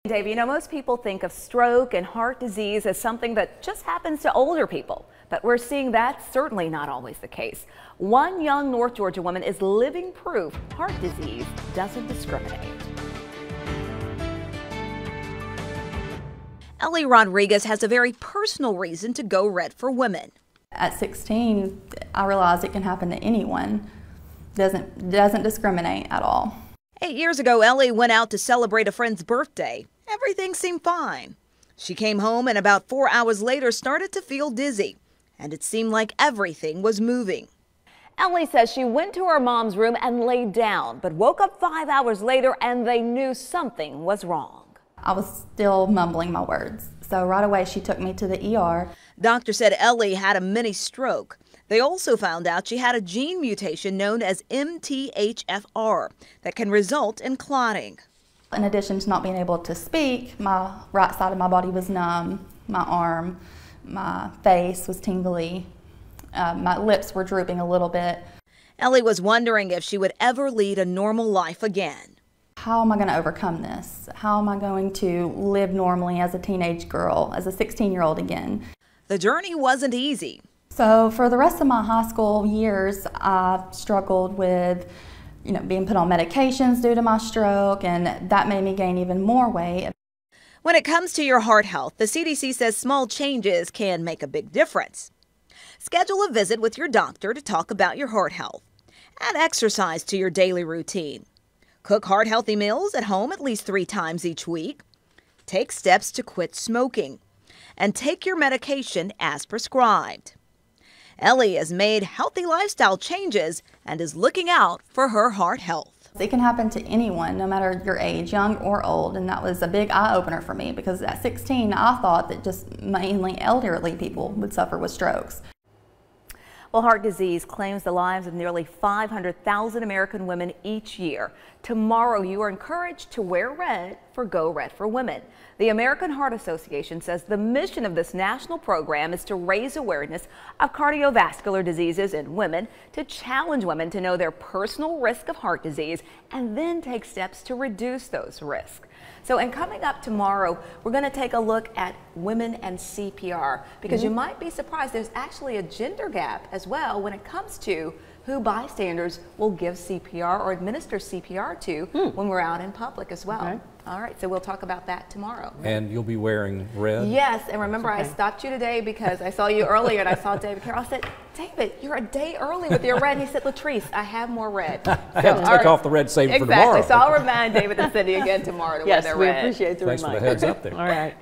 Dave, you know, most people think of stroke and heart disease as something that just happens to older people, but we're seeing that's certainly not always the case. One young North Georgia woman is living proof heart disease doesn't discriminate. Ellie Rodriguez has a very personal reason to go red for women. At 16, I realized it can happen to anyone. Doesn't discriminate at all. 8 years ago, Ellie went out to celebrate a friend's birthday. Everything seemed fine. She came home and about 4 hours later started to feel dizzy, and it seemed like everything was moving. Ellie says she went to her mom's room and laid down, but woke up 5 hours later and they knew something was wrong. I was still mumbling my words, so right away she took me to the ER. Doctor said Ellie had a mini stroke. They also found out she had a gene mutation known as MTHFR that can result in clotting. In addition to not being able to speak, my right side of my body was numb, my arm, my face was tingly, my lips were drooping a little bit. Ellie was wondering if she would ever lead a normal life again. How am I going to overcome this? How am I going to live normally as a teenage girl, as a 16-year-old again? The journey wasn't easy. So for the rest of my high school years, I struggled with being put on medications due to my stroke, and that made me gain even more weight. When it comes to your heart health, the CDC says small changes can make a big difference. Schedule a visit with your doctor to talk about your heart health. Add exercise to your daily routine. Cook heart-healthy meals at home at least 3 times each week. Take steps to quit smoking. And take your medication as prescribed. Ellie has made healthy lifestyle changes and is looking out for her heart health. It can happen to anyone, no matter your age, young or old, and that was a big eye-opener for me because at 16 I thought that just mainly elderly people would suffer with strokes. Well, heart disease claims the lives of nearly 500,000 American women each year. Tomorrow, you are encouraged to wear red for Go Red for Women. The American Heart Association says the mission of this national program is to raise awareness of cardiovascular diseases in women, to challenge women to know their personal risk of heart disease, and then take steps to reduce those risks. So, and coming up tomorrow, we're going to take a look at women and CPR, because you might be surprised there's actually a gender gap as well when it comes to who bystanders will give CPR or administer CPR to when we're out in public as well. Okay. All right, so we'll talk about that tomorrow. And you'll be wearing red? Yes, and remember I stopped you today because I saw you earlier and I saw David Carroll. I said, David, you're a day early with your red. And he said, Latrice, I have more red. I have to take off the red, save it for tomorrow. Exactly, so I'll remind David and Cindy again tomorrow to wear their red. Yes, we appreciate the reminder. Thanks for the heads up there. All right.